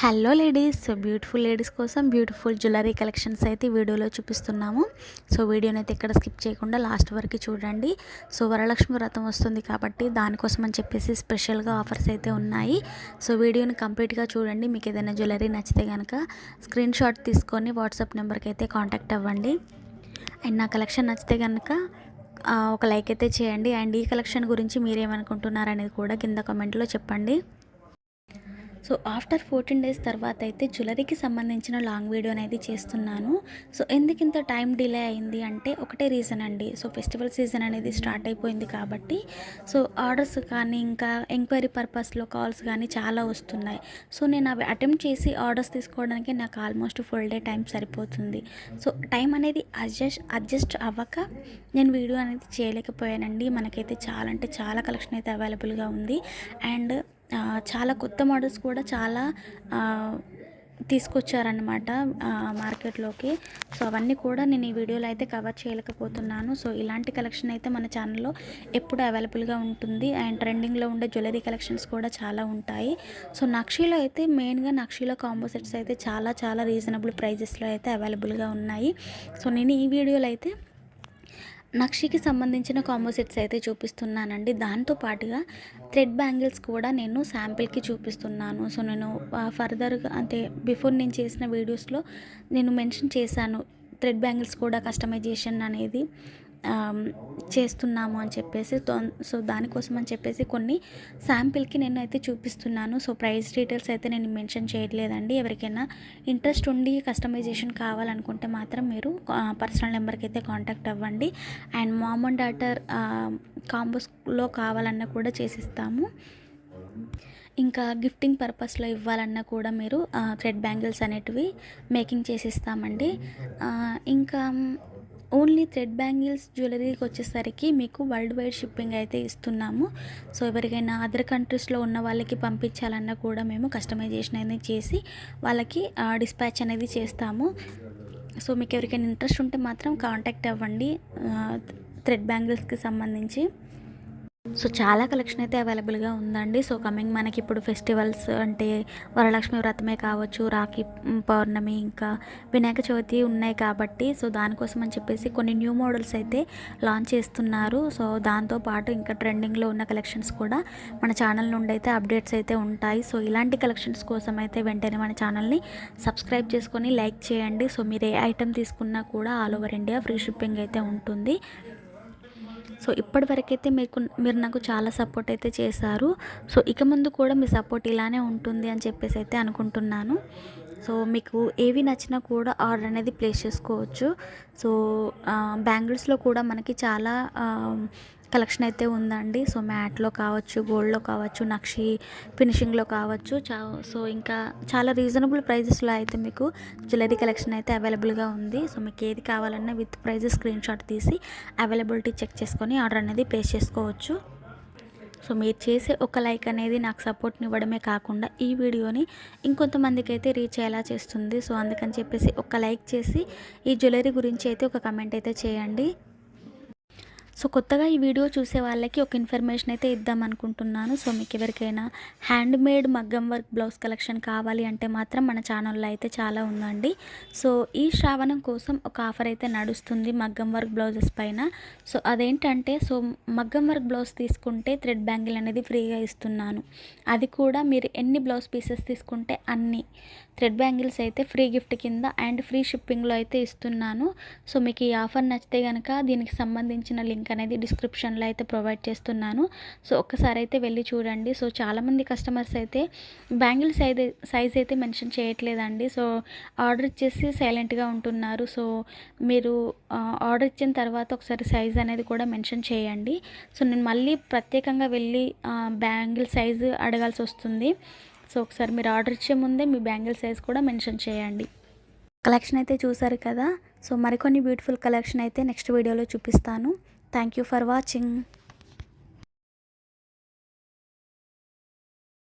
Hello ladies. Beautiful ladies కోసం beautiful jewellery collections అయితే వీడియోలో చూపిస్తున్నాము. వీడియోని అయితే ఎక్కడ స్కిప్ చేయకుండా లాస్ట్ వరకు చూడండి. వరలక్ష్మి వ్రతం వస్తుంది కాబట్టి దానికోసం అని చెప్పేసి స్పెషల్గా ఆఫర్స్ అయితే ఉన్నాయి. వీడియోని కంప్లీట్గా చూడండి. మీకు ఏదైనా జ్యువెలరీ నచ్చితే కనుక స్క్రీన్ షాట్ తీసుకొని వాట్సాప్ నెంబర్కి అయితే కాంటాక్ట్ అవ్వండి. అండ్ నా కలెక్షన్ నచ్చితే కనుక ఒక లైక్ అయితే చేయండి. అండ్ ఈ కలెక్షన్ గురించి మీరేమనుకుంటున్నారు అనేది కూడా కింద కామెంట్లో చెప్పండి. ఆఫ్టర్ 14 డేస్ తర్వాత అయితే జ్యువెలరీకి సంబంధించిన లాంగ్ వీడియో అనేది చేస్తున్నాను. ఎందుకు ఇంత టైం డిలే అయింది అంటే ఒకటే రీజన్ అండి. ఫెస్టివల్ సీజన్ అనేది స్టార్ట్ అయిపోయింది కాబట్టి ఆర్డర్స్ కానీ ఇంకా ఎంక్వైరీ పర్పస్లో కాల్స్ కానీ చాలా వస్తున్నాయి. నేను అవి అటెంప్ట్ చేసి ఆర్డర్స్ తీసుకోవడానికి నాకు ఆల్మోస్ట్ ఫుల్ డే టైం సరిపోతుంది. టైం అనేది అడ్జస్ట్ అవ్వక నేను వీడియో అనేది చేయలేకపోయానండి. మనకైతే చాలా అంటే చాలా కలెక్షన్ అయితే అవైలబుల్గా ఉంది. అండ్ చాలా కొత్త మోడల్స్ కూడా చాలా తీసుకొచ్చారనమాట మార్కెట్లోకి. అవన్నీ కూడా నేను ఈ వీడియోలో అయితే కవర్ చేయలేకపోతున్నాను. ఇలాంటి కలెక్షన్ అయితే మన ఛానల్లో ఎప్పుడు అవైలబుల్గా ఉంటుంది. అండ్ ట్రెండింగ్లో ఉండే జ్యువెలరీ కలెక్షన్స్ కూడా చాలా ఉంటాయి. నక్షీలో అయితే మెయిన్గా నక్షీలో కాంబో సెట్స్ అయితే చాలా చాలా రీజనబుల్ ప్రైజెస్లో అయితే అవైలబుల్గా ఉన్నాయి. నేను ఈ వీడియోలో అయితే నక్షికి సంబంధించిన కాంబో సెట్స్ అయితే చూపిస్తున్నానండి. దాంతో పాటుగా థ్రెడ్ బ్యాంగిల్స్ కూడా నేను శాంపిల్కి చూపిస్తున్నాను. నేను ఫర్దర్గా అంటే బిఫోర్ నేను చేసిన వీడియోస్లో నేను మెన్షన్ చేశాను థ్రెడ్ బ్యాంగిల్స్ కూడా కస్టమైజేషన్ అనేది చేస్తున్నాము అని చెప్పేసి. దానికోసం అని చెప్పేసి కొన్ని శాంపిల్కి నేను అయితే చూపిస్తున్నాను. ప్రైస్ డీటెయిల్స్ అయితే నేను మెన్షన్ చేయట్లేదండి. ఎవరికైనా ఇంట్రెస్ట్ ఉండి కస్టమైజేషన్ కావాలనుకుంటే మాత్రం మీరు పర్సనల్ నెంబర్కి అయితే కాంటాక్ట్ అవ్వండి. అండ్ మామ్ అండ్ డాటర్ కాంబోస్లో కావాలన్నా కూడా చేసిస్తాము. ఇంకా గిఫ్టింగ్ పర్పస్లో ఇవ్వాలన్నా కూడా మీరు థ్రెడ్ బ్యాంగిల్స్ అనేటివి మేకింగ్ చేసిస్తామండి. ఇంకా ఓన్లీ థ్రెడ్ బ్యాంగిల్స్ జ్యువెలరీకి వచ్చేసరికి మీకు వరల్డ్ వైడ్ షిప్పింగ్ అయితే ఇస్తున్నాము. ఎవరికైనా అదర్ కంట్రీస్లో ఉన్న వాళ్ళకి పంపించాలన్నా కూడా మేము కస్టమైజేషన్ అనేది చేసి వాళ్ళకి డిస్పాచ్ అనేది చేస్తాము. మీకు ఎవరికైనా ఇంట్రెస్ట్ ఉంటే మాత్రం కాంటాక్ట్ అవ్వండి థ్రెడ్ బ్యాంగిల్స్కి సంబంధించి. చాలా కలెక్షన్ అయితే అవైలబుల్గా ఉందండి. కమింగ్ మనకి ఇప్పుడు ఫెస్టివల్స్ అంటే వరలక్ష్మి వ్రతమే కావచ్చు, రాఖీ పౌర్ణమి, ఇంకా వినాయక చవితి ఉన్నాయి కాబట్టి దానికోసం అని చెప్పేసి కొన్ని న్యూ మోడల్స్ అయితే లాంచ్ చేస్తున్నారు. దాంతోపాటు ఇంకా ట్రెండింగ్లో ఉన్న కలెక్షన్స్ కూడా మన ఛానల్ నుండి అయితే అప్డేట్స్ అయితే ఉంటాయి. ఇలాంటి కలెక్షన్స్ కోసం అయితే వెంటనే మన ఛానల్ని సబ్స్క్రైబ్ చేసుకొని లైక్ చేయండి. మీరు ఏ ఐటెం తీసుకున్నా కూడా all over India free shipping అయితే ఉంటుంది. ఇప్పటివరకైతే మీరు నాకు చాలా సపోర్ట్ అయితే చేశారు. ఇక ముందు కూడా మీ సపోర్ట్ ఇలానే ఉంటుంది అని చెప్పేసి అయితే అనుకుంటున్నాను. మీకు ఏవి నచ్చినా కూడా ఆర్డర్ అనేది ప్లేస్ చేసుకోవచ్చు. బ్యాంగిల్స్లో కూడా మనకి చాలా కలెక్షన్ అయితే ఉందండి. మ్యాట్లో కావచ్చు, గోల్డ్లో కావచ్చు, నక్షి ఫినిషింగ్లో కావచ్చు. ఇంకా చాలా రీజనబుల్ ప్రైజెస్లో అయితే మీకు జ్యువెలరీ కలెక్షన్ అయితే అవైలబుల్గా ఉంది. మీకు ఏది కావాలన్నా విత్ ప్రైజెస్ స్క్రీన్ షాట్ తీసి అవైలబిలిటీ చెక్ చేసుకొని ఆర్డర్ అనేది ప్లేస్ చేసుకోవచ్చు. మీరు చేసే ఒక లైక్ అనేది నాకు సపోర్ట్ని ఇవ్వడమే కాకుండా ఈ వీడియోని ఇంకొంతమందికి అయితే రీచ్ అయ్యేలా చేస్తుంది. అందుకని చెప్పేసి ఒక లైక్ చేసి ఈ జ్యువెలరీ గురించి అయితే ఒక కమెంట్ అయితే చేయండి. కొత్తగా ఈ వీడియో చూసే వాళ్ళకి ఒక ఇన్ఫర్మేషన్ అయితే ఇద్దాం అనుకుంటున్నాను. మీకు ఎవరికైనా హ్యాండ్మేడ్ మగ్గం వర్క్ బ్లౌజ్ కలెక్షన్ కావాలి అంటే మాత్రం మన ఛానల్లో అయితే చాలా ఉందండి. ఈ శ్రావణం కోసం ఒక ఆఫర్ అయితే నడుస్తుంది మగ్గం వర్క్ బ్లౌజెస్ పైన. అదేంటంటే మగ్గం వర్క్ బ్లౌజ్ తీసుకుంటే థ్రెడ్ బ్యాంగిల్ అనేది ఫ్రీగా ఇస్తున్నాను. అది కూడా మీరు ఎన్ని బ్లౌజ్ పీసెస్ తీసుకుంటే అన్ని థ్రెడ్ బ్యాంగిల్స్ అయితే ఫ్రీ గిఫ్ట్ కింద అండ్ ఫ్రీ షిప్పింగ్లో అయితే ఇస్తున్నాను. మీకు ఈ ఆఫర్ నచ్చితే కనుక దీనికి సంబంధించిన లింక్ అనేది డిస్క్రిప్షన్లో అయితే ప్రొవైడ్ చేస్తున్నాను. ఒక్కసారి అయితే వెళ్ళి చూడండి. చాలామంది కస్టమర్స్ అయితే బ్యాంగిల్ సైజ్ అయితే మెన్షన్ చేయట్లేదండి. ఆర్డర్ ఇచ్చేసి సైలెంట్గా ఉంటున్నారు. మీరు ఆర్డర్ ఇచ్చిన తర్వాత ఒకసారి సైజ్ అనేది కూడా మెన్షన్ చేయండి. నేను మళ్ళీ ప్రత్యేకంగా వెళ్ళి బ్యాంగిల్ సైజు అడగాల్సి వస్తుంది. ఒకసారి మీరు ఆర్డర్ ఇచ్చే ముందే మీ బ్యాంగిల్ సైజ్ కూడా మెన్షన్ చేయండి. కలెక్షన్ అయితే చూసారు కదా. మరికొన్ని బ్యూటిఫుల్ కలెక్షన్ అయితే నెక్స్ట్ వీడియోలో చూపిస్తాను. Thank you for watching.